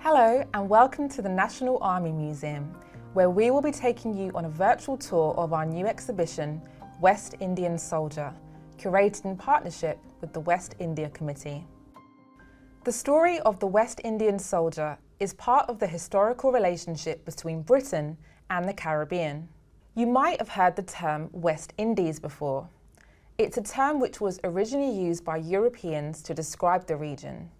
Hello and welcome to the National Army Museum, where we will be taking you on a virtual tour of our new exhibition, West Indian Soldier, curated in partnership with the West India Committee. The story of the West Indian Soldier is part of the historical relationship between Britain and the Caribbean. You might have heard the term West Indies before. It's a term which was originally used by Europeans to describe the region.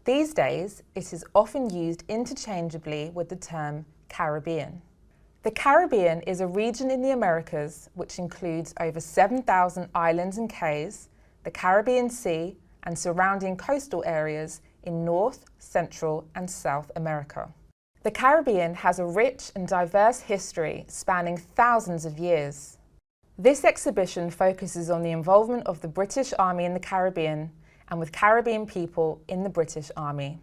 These days, it is often used interchangeably with the term Caribbean. The Caribbean is a region in the Americas which includes over 7,000 islands and cays, the Caribbean Sea, and surrounding coastal areas in North, Central, and South America. The Caribbean has a rich and diverse history spanning thousands of years. This exhibition focuses on the involvement of the British Army in the Caribbean and with Caribbean people in the British Army.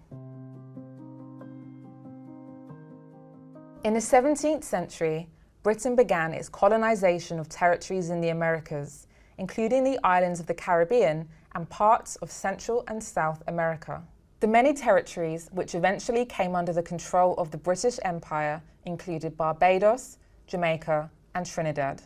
In the 17th century, Britain began its colonisation of territories in the Americas, including the islands of the Caribbean and parts of Central and South America. The many territories which eventually came under the control of the British Empire included Barbados, Jamaica, and Trinidad.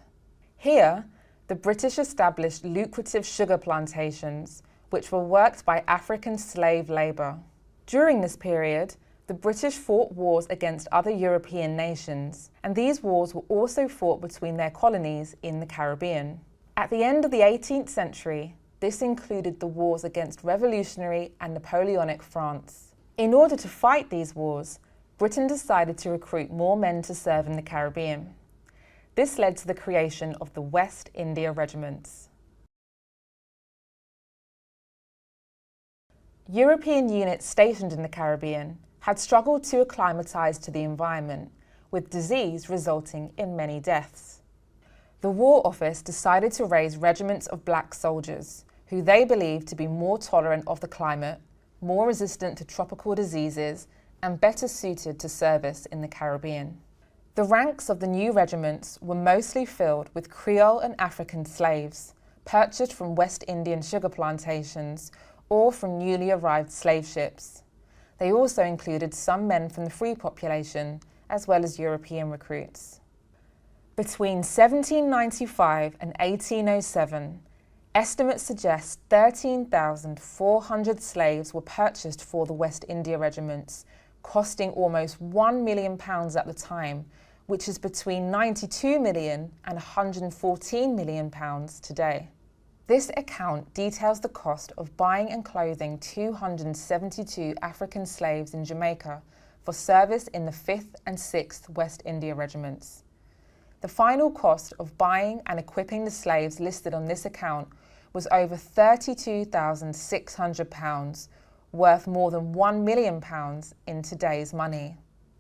Here, the British established lucrative sugar plantations which were worked by African slave labour. During this period, the British fought wars against other European nations, and these wars were also fought between their colonies in the Caribbean. At the end of the 18th century, this included the wars against revolutionary and Napoleonic France. In order to fight these wars, Britain decided to recruit more men to serve in the Caribbean. This led to the creation of the West India Regiments. European units stationed in the Caribbean had struggled to acclimatise to the environment, with disease resulting in many deaths. The War Office decided to raise regiments of black soldiers, who they believed to be more tolerant of the climate, more resistant to tropical diseases, and better suited to service in the Caribbean. The ranks of the new regiments were mostly filled with Creole and African slaves, purchased from West Indian sugar plantations or from newly arrived slave ships. They also included some men from the free population, as well as European recruits. Between 1795 and 1807, estimates suggest 13,400 slaves were purchased for the West India regiments, costing almost £1 million at the time, which is between £92 million and £114 million today. This account details the cost of buying and clothing 272 African slaves in Jamaica for service in the 5th and 6th West India Regiments. The final cost of buying and equipping the slaves listed on this account was over £32,600, worth more than £1 million in today's money.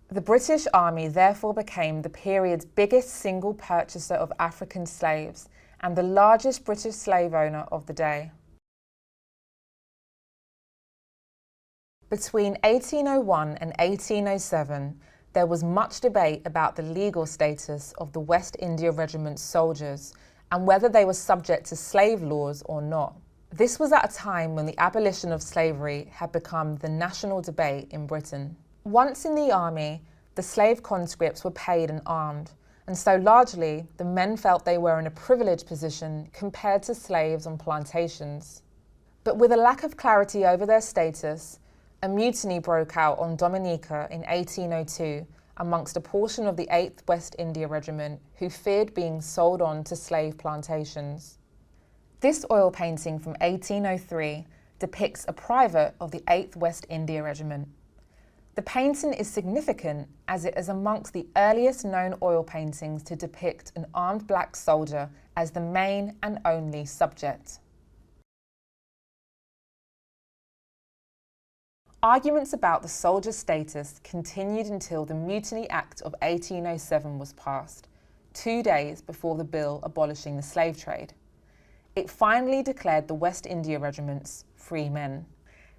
The British Army therefore became the period's biggest single purchaser of African slaves and the largest British slave owner of the day. Between 1801 and 1807, there was much debate about the legal status of the West India Regiment's soldiers and whether they were subject to slave laws or not. This was at a time when the abolition of slavery had become the national debate in Britain. Once in the army, the slave conscripts were paid and armed, and so largely the men felt they were in a privileged position compared to slaves on plantations. But with a lack of clarity over their status, a mutiny broke out on Dominica in 1802 amongst a portion of the 8th West India Regiment who feared being sold on to slave plantations. This oil painting from 1803 depicts a private of the 8th West India Regiment. The painting is significant as it is amongst the earliest known oil paintings to depict an armed black soldier as the main and only subject. Arguments about the soldier's status continued until the Mutiny Act of 1807 was passed, 2 days before the bill abolishing the slave trade. It finally declared the West India Regiments free men.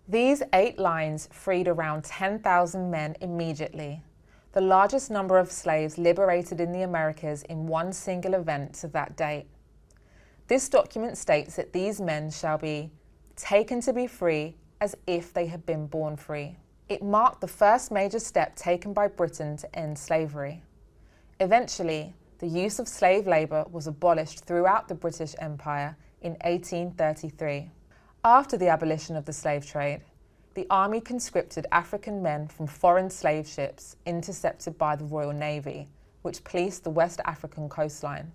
These 8 lines freed around 10,000 men immediately, the largest number of slaves liberated in the Americas in one single event to that date. This document states that these men shall be taken to be free as if they had been born free. It marked the first major step taken by Britain to end slavery. Eventually, the use of slave labour was abolished throughout the British Empire in 1833. After the abolition of the slave trade, the army conscripted African men from foreign slave ships intercepted by the Royal Navy, which policed the West African coastline.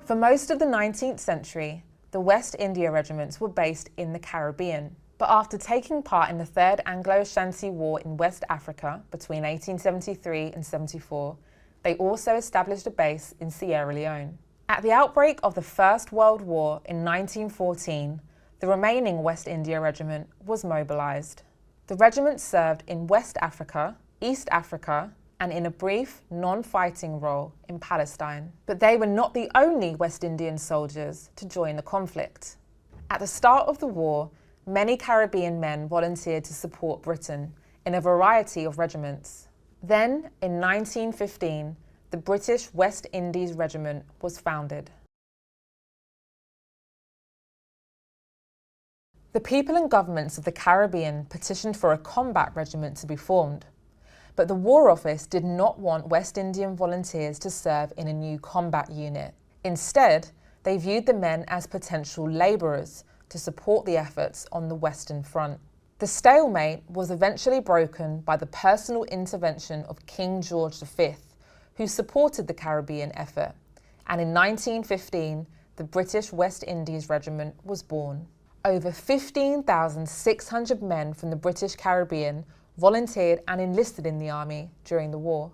For most of the 19th century, the West India regiments were based in the Caribbean, but after taking part in the Third Anglo-Ashanti War in West Africa between 1873 and 74, they also established a base in Sierra Leone. At the outbreak of the First World War in 1914, the remaining West India Regiment was mobilised. The regiment served in West Africa, East Africa, and in a brief, non-fighting role in Palestine. But they were not the only West Indian soldiers to join the conflict. At the start of the war, many Caribbean men volunteered to support Britain in a variety of regiments. Then, in 1915, the British West Indies Regiment was founded. The people and governments of the Caribbean petitioned for a combat regiment to be formed, but the War Office did not want West Indian volunteers to serve in a new combat unit. Instead, they viewed the men as potential labourers to support the efforts on the Western Front. The stalemate was eventually broken by the personal intervention of King George V, who supported the Caribbean effort, and in 1915, the British West Indies Regiment was born. Over 15,600 men from the British Caribbean volunteered and enlisted in the army during the war.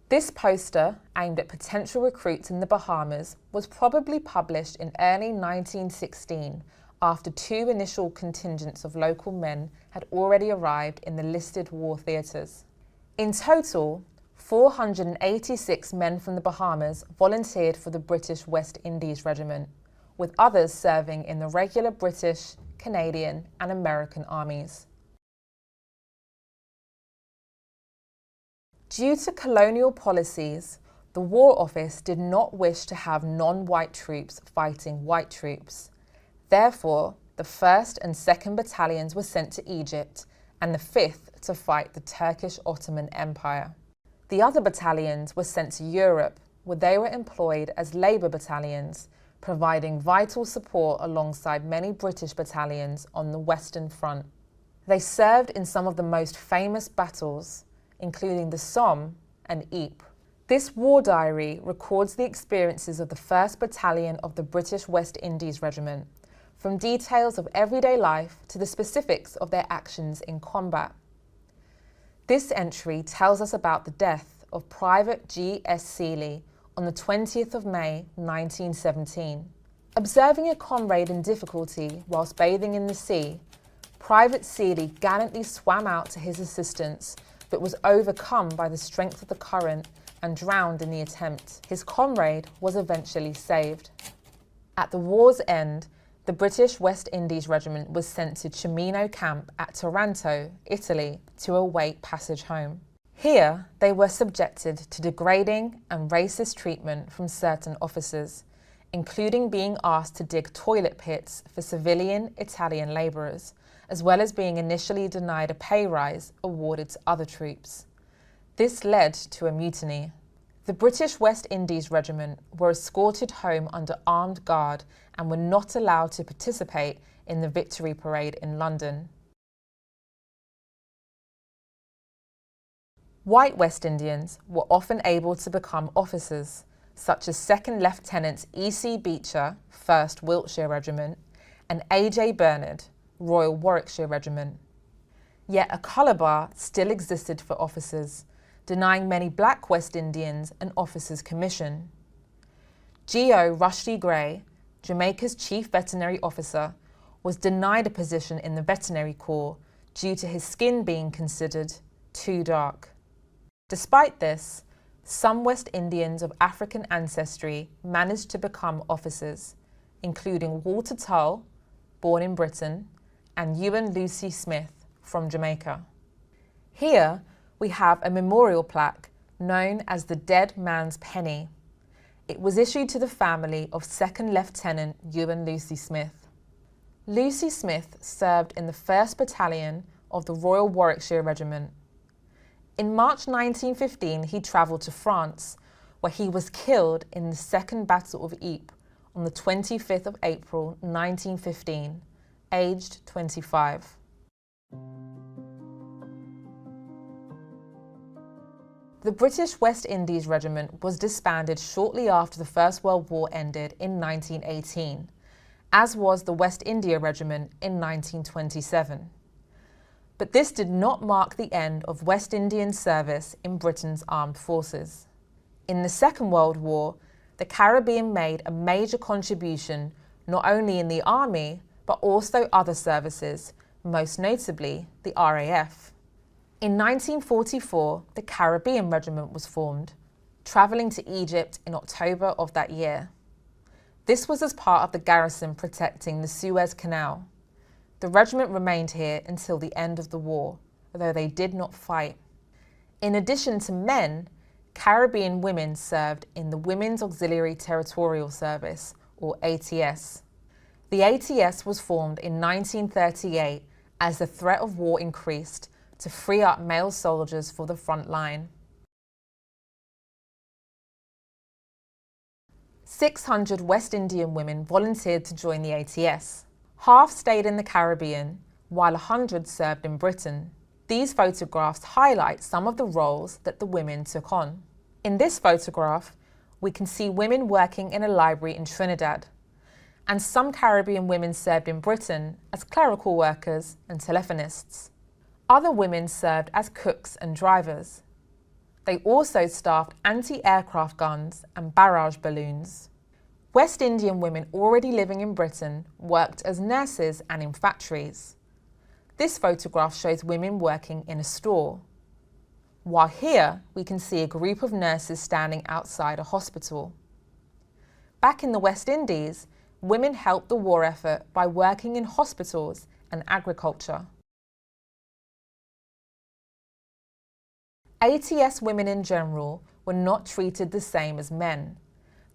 This poster, aimed at potential recruits in the Bahamas, was probably published in early 1916 after two initial contingents of local men had already arrived in the listed war theatres. In total, 486 men from the Bahamas volunteered for the British West Indies Regiment, with others serving in the regular British, Canadian and American armies. Due to colonial policies, the War Office did not wish to have non-white troops fighting white troops. Therefore, the 1st and 2nd Battalions were sent to Egypt and the 5th to fight the Turkish Ottoman Empire. The other battalions were sent to Europe, where they were employed as labour battalions, providing vital support alongside many British battalions on the Western Front. They served in some of the most famous battles, including the Somme and Ypres. This war diary records the experiences of the 1st Battalion of the British West Indies Regiment, from details of everyday life to the specifics of their actions in combat. This entry tells us about the death of Private G.S. Seeley on the 20th of May 1917. Observing a comrade in difficulty whilst bathing in the sea, Private Seeley gallantly swam out to his assistance but was overcome by the strength of the current and drowned in the attempt. His comrade was eventually saved. At the war's end, the British West Indies Regiment was sent to Cimino Camp at Taranto, Italy, to await passage home. Here, they were subjected to degrading and racist treatment from certain officers, including being asked to dig toilet pits for civilian Italian labourers, as well as being initially denied a pay rise awarded to other troops. This led to a mutiny. The British West Indies Regiment were escorted home under armed guard and were not allowed to participate in the Victory Parade in London. White West Indians were often able to become officers, such as 2nd Lieutenants E.C. Beecher, 1st Wiltshire Regiment, and A.J. Bernard, Royal Warwickshire Regiment. Yet a colour bar still existed for officers, denying many black West Indians an officer's commission. G.O. Rushdie Gray, Jamaica's chief veterinary officer, was denied a position in the veterinary corps due to his skin being considered too dark. Despite this, some West Indians of African ancestry managed to become officers, including Walter Tull, born in Britain, and Ewan Lucy Smith from Jamaica. Here, we have a memorial plaque known as the Dead Man's Penny. It was issued to the family of 2nd Lieutenant Ewan Lucy Smith. Lucy Smith served in the 1st Battalion of the Royal Warwickshire Regiment. In March 1915, he travelled to France, where he was killed in the Second Battle of Ypres on the 25th of April 1915, aged 25. The British West Indies Regiment was disbanded shortly after the First World War ended in 1918, as was the West India Regiment in 1927. But this did not mark the end of West Indian service in Britain's armed forces. In the Second World War, the Caribbean made a major contribution not only in the army, but also other services, most notably the RAF. In 1944, the Caribbean Regiment was formed, travelling to Egypt in October of that year. This was as part of the garrison protecting the Suez Canal. The regiment remained here until the end of the war, although they did not fight. In addition to men, Caribbean women served in the Women's Auxiliary Territorial Service, or ATS. The ATS was formed in 1938 as the threat of war increased to free up male soldiers for the front line. 600 West Indian women volunteered to join the ATS. Half stayed in the Caribbean, while 100 served in Britain. These photographs highlight some of the roles that the women took on. In this photograph, we can see women working in a library in Trinidad, and some Caribbean women served in Britain as clerical workers and telephonists. Other women served as cooks and drivers. They also staffed anti-aircraft guns and barrage balloons. West Indian women already living in Britain worked as nurses and in factories. This photograph shows women working in a store, while here we can see a group of nurses standing outside a hospital. Back in the West Indies, women helped the war effort by working in hospitals and agriculture. ATS women in general were not treated the same as men.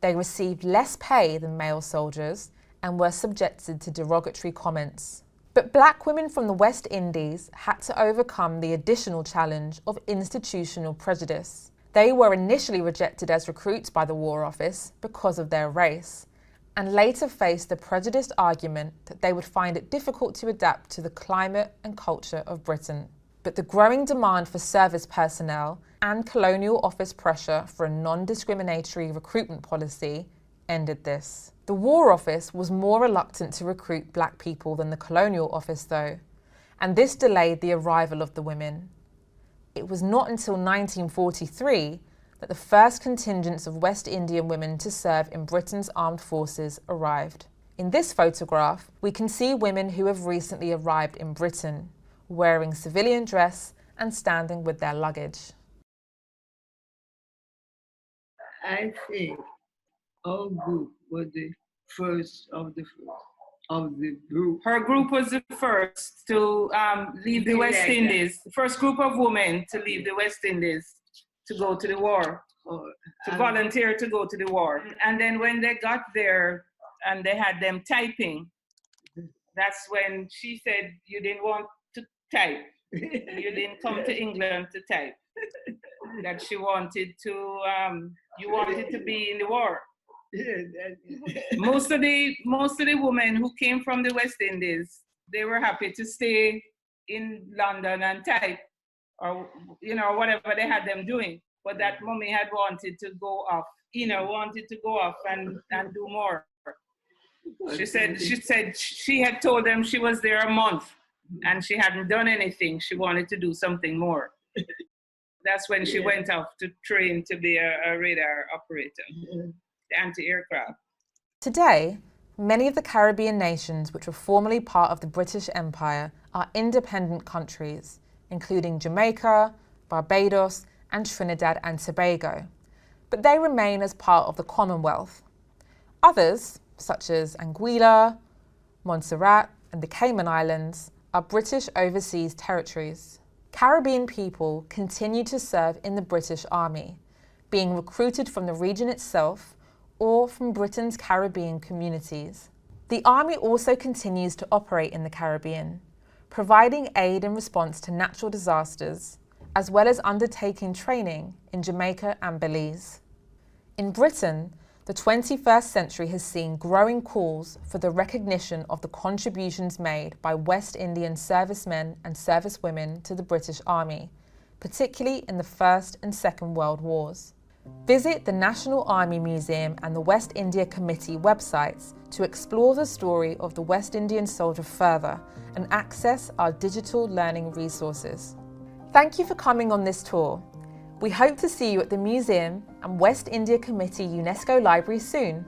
They received less pay than male soldiers and were subjected to derogatory comments. But black women from the West Indies had to overcome the additional challenge of institutional prejudice. They were initially rejected as recruits by the War Office because of their race, and later faced the prejudiced argument that they would find it difficult to adapt to the climate and culture of Britain. But the growing demand for service personnel and Colonial Office pressure for a non-discriminatory recruitment policy ended this. The War Office was more reluctant to recruit black people than the Colonial Office though, and this delayed the arrival of the women. It was not until 1943 that the first contingents of West Indian women to serve in Britain's armed forces arrived. In this photograph, we can see women who have recently arrived in Britain, wearing civilian dress and standing with their luggage. I think our group was the first of the group. Her group was the first to leave the West Indies, the first group of women to leave the West Indies to go to the war, to volunteer to go to the war. And then when they got there and they had them typing, that's when she said, you didn't want to type. You didn't come to England to type. That she wanted to, you wanted to be in the war. Most of the women who came from the West Indies, they were happy to stay in London and type, or whatever they had them doing. But that mummy had wanted to go off, wanted to go off and do more. She said she had told them she was there a month and she hadn't done anything. She wanted to do something more. That's when she went off to train to be a radar operator, the anti-aircraft. Today, many of the Caribbean nations which were formerly part of the British Empire are independent countries, including Jamaica, Barbados, and Trinidad and Tobago, but they remain as part of the Commonwealth. Others, such as Anguilla, Montserrat, and the Cayman Islands, are British overseas territories. Caribbean people continue to serve in the British Army, being recruited from the region itself or from Britain's Caribbean communities. The Army also continues to operate in the Caribbean, providing aid in response to natural disasters, as well as undertaking training in Jamaica and Belize. In Britain, the 21st century has seen growing calls for the recognition of the contributions made by West Indian servicemen and servicewomen to the British Army, particularly in the First and Second World Wars. Visit the National Army Museum and the West India Committee websites to explore the story of the West Indian soldier further and access our digital learning resources. Thank you for coming on this tour. We hope to see you at the museum and West India Committee UNESCO Library soon.